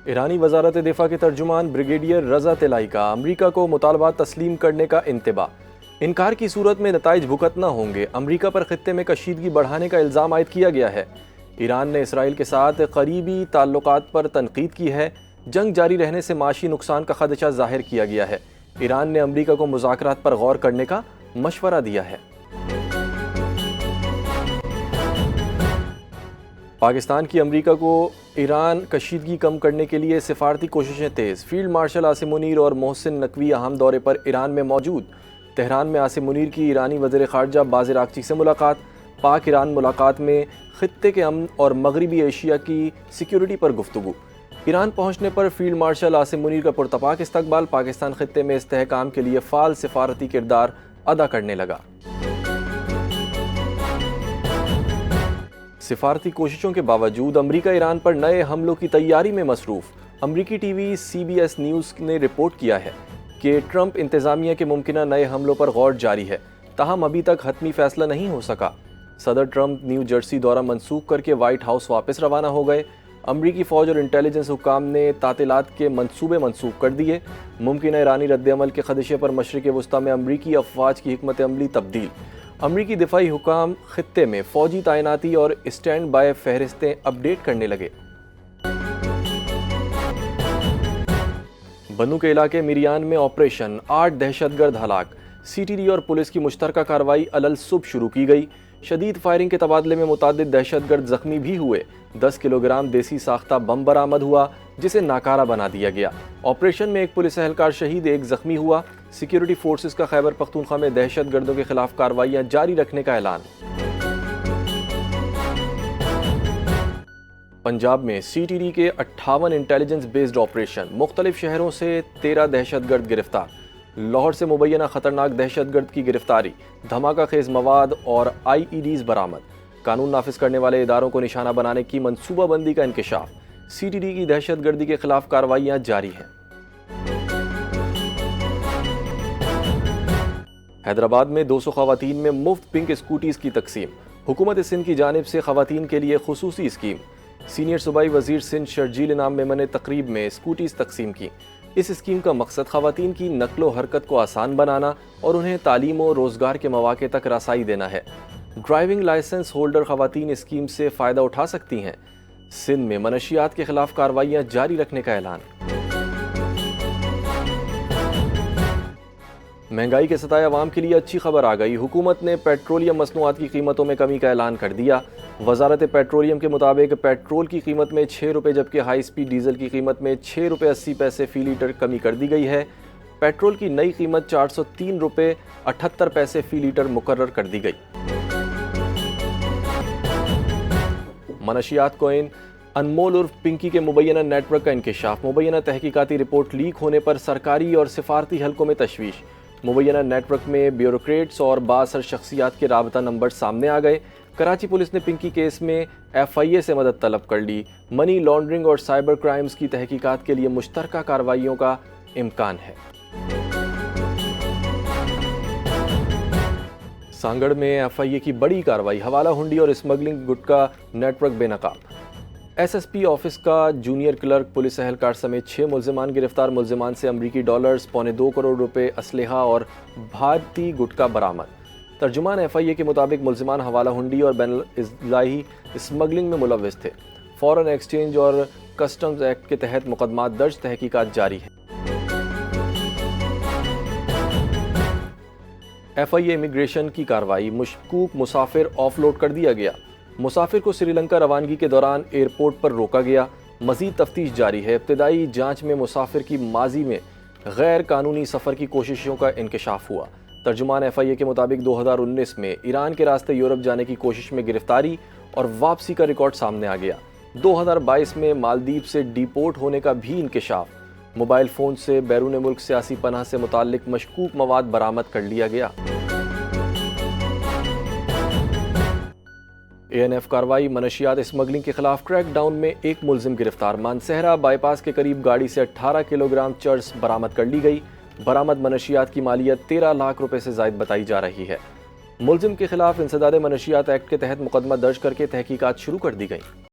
ایرانی وزارت دفاع کے ترجمان بریگیڈیئر رضا طلائی کا امریکہ کو مطالبات تسلیم کرنے کا انتباہ۔ انکار کی صورت میں نتائج بھگتنا ہوں گے۔ امریکہ پر خطے میں کشیدگی بڑھانے کا الزام عائد کیا گیا ہے۔ ایران نے اسرائیل کے ساتھ قریبی تعلقات پر تنقید کی ہے۔ جنگ جاری رہنے سے معاشی نقصان کا خدشہ ظاہر کیا گیا ہے۔ ایران نے امریکہ کو مذاکرات پر غور کرنے کا مشورہ دیا ہے۔ پاکستان کی امریکہ کو ایران کشیدگی کم کرنے کے لیے سفارتی کوششیں تیز۔ فیلڈ مارشل عاصم منیر اور محسن نقوی اہم دورے پر ایران میں موجود۔ تہران میں عاصم منیر کی ایرانی وزیر خارجہ باز اراغچی سے ملاقات۔ پاک ایران ملاقات میں خطے کے امن اور مغربی ایشیا کی سیکیورٹی پر گفتگو۔ ایران پہنچنے پر فیلڈ مارشل عاصم منیر کا پرتپاک استقبال۔ پاکستان خطے میں استحکام کے لیے فعال سفارتی کردار ادا کرنے لگا۔ سفارتی کوششوں کے باوجود امریکہ ایران پر نئے حملوں کی تیاری میں مصروف۔ امریکی ٹی وی CBS نیوز نے رپورٹ کیا ہے کہ ٹرمپ انتظامیہ کے ممکنہ نئے حملوں پر غور جاری ہے، تاہم ابھی تک حتمی فیصلہ نہیں ہو سکا۔ صدر ٹرمپ نیو جرسی دورہ منسوخ کر کے وائٹ ہاؤس واپس روانہ ہو گئے۔ امریکی فوج اور انٹیلیجنس حکام نے تعطیلات کے منصوبے منسوخ کر دیے۔ ممکنہ ایرانی رد عمل کے خدشے پر مشرق وسطیٰ میں امریکی افواج کی حکمت عملی تبدیل۔ امریکی دفاعی حکام خطے میں فوجی تعیناتی اور اسٹینڈ بائی فہرستیں اپ ڈیٹ کرنے لگے۔ بنو کے علاقے میریان میں آپریشن، 8 دہشت گرد ہلاک۔ CTD اور پولیس کی مشترکہ کارروائی الصبح شروع کی گئی۔ شدید فائرنگ کے تبادلے میں متعدد دہشت گرد زخمی بھی ہوئے۔ 10 کلوگرام دیسی ساختہ بم برآمد ہوا جسے ناکارہ بنا دیا گیا۔ آپریشن میں ایک پولیس اہلکار شہید، ایک زخمی ہوا۔ سیکیورٹی فورسز کا خیبر پختونخوا میں دہشت گردوں کے خلاف کارروائیاں جاری رکھنے کا اعلان۔ پنجاب میں CTD کے 58 انٹیلیجنس بیسڈ آپریشن، مختلف شہروں سے 13 دہشت گرد گرفتار۔ لاہور سے مبینہ خطرناک دہشت گرد کی گرفتاری، دھماکہ خیز مواد اور IEDs برآمد۔ قانون نافذ کرنے والے اداروں کو نشانہ بنانے کی منصوبہ بندی کا انکشاف۔ CTD کی دہشت گردی کے خلاف کارروائیاں جاری ہیں۔ حیدرآباد میں 200 خواتین میں مفت پنک اسکوٹیز کی تقسیم۔ حکومت سندھ کی جانب سے خواتین کے لیے خصوصی اسکیم۔ سینئر صوبائی وزیر سندھ شرجیل انعام میمن نے تقریب میں اسکوٹیز تقسیم کی۔ اس اسکیم کا مقصد خواتین کی نقل و حرکت کو آسان بنانا اور انہیں تعلیم و روزگار کے مواقع تک رسائی دینا ہے۔ ڈرائیونگ لائسنس ہولڈر خواتین اسکیم سے فائدہ اٹھا سکتی ہیں۔ سندھ میں منشیات کے خلاف کارروائیاں جاری رکھنے کا اعلان۔ مہنگائی کے ستائے عوام کے لیے اچھی خبر آ گئی۔ حکومت نے پیٹرولیم مصنوعات کی قیمتوں میں کمی کا اعلان کر دیا۔ وزارت پیٹرولیم کے مطابق پیٹرول کی قیمت میں 6 روپے جبکہ ہائی سپیڈ ڈیزل کی قیمت میں 6 روپے 80 پیسے فی لیٹر کمی کر دی گئی ہے۔ پیٹرول کی نئی قیمت 403 روپے 78 پیسے فی لیٹر مقرر کر دی گئی۔ منشیات کوئن انمول عرف پنکی کے مبینہ نیٹ ورک کا انکشاف۔ مبینہ تحقیقاتی رپورٹ لیک ہونے پر سرکاری اور سفارتی حلقوں میں تشویش۔ مبینہ نیٹ ورک میں بیوروکریٹس اور بااثر شخصیات کے رابطہ نمبر سامنے آ گئے۔ کراچی پولیس نے پنکی کیس میں FIA سے مدد طلب کر لی۔ منی لانڈرنگ اور سائبر کرائمز کی تحقیقات کے لیے مشترکہ کارروائیوں کا امکان ہے۔ سانگڑ میں FIA کی بڑی کارروائی، حوالہ ہنڈی اور اسمگلنگ گٹکا نیٹ ورک بے نقاب۔ SSP آفس کا جونیئر کلرک پولیس اہلکار سمیت 6 ملزمان گرفتار۔ ملزمان سے امریکی ڈالرز، $2.25 کروڑ اسلحہ اور بھارتی گٹکا برآمد۔ ترجمان FIA کے مطابق ملزمان حوالہ ہنڈی اور بین الاضلاعی اسمگلنگ میں ملوث تھے۔ فارن ایکسچینج اور کسٹمز ایکٹ کے تحت مقدمات درج، تحقیقات جاری ہیں۔ FIA امیگریشن کی کارروائی، مشکوک مسافر آف لوڈ کر دیا گیا۔ مسافر کو سری لنکا روانگی کے دوران ایئرپورٹ پر روکا گیا۔ مزید تفتیش جاری ہے۔ ابتدائی جانچ میں مسافر کی ماضی میں غیر قانونی سفر کی کوششوں کا انکشاف ہوا۔ ترجمان FIA کے مطابق 2019 میں ایران کے راستے یورپ جانے کی کوشش میں گرفتاری اور واپسی کا ریکارڈ سامنے آ گیا۔ 2022 میں مالدیپ سے ڈیپورٹ ہونے کا بھی انکشاف۔ موبائل فون سے بیرون ملک سیاسی پناہ سے متعلق مشکوک مواد برآمد کر لیا گیا۔ ANF کارروائی، منشیات اسمگلنگ کے خلاف کریک ڈاؤن میں ایک ملزم گرفتار۔ مانسہرہ بائی پاس کے قریب گاڑی سے 18 کلوگرام چرس برآمد کر لی گئی۔ برآمد منشیات کی مالیت 13 لاکھ روپے سے زائد بتائی جا رہی ہے۔ ملزم کے خلاف انسداد منشیات ایکٹ کے تحت مقدمہ درج کر کے تحقیقات شروع کر دی گئیں۔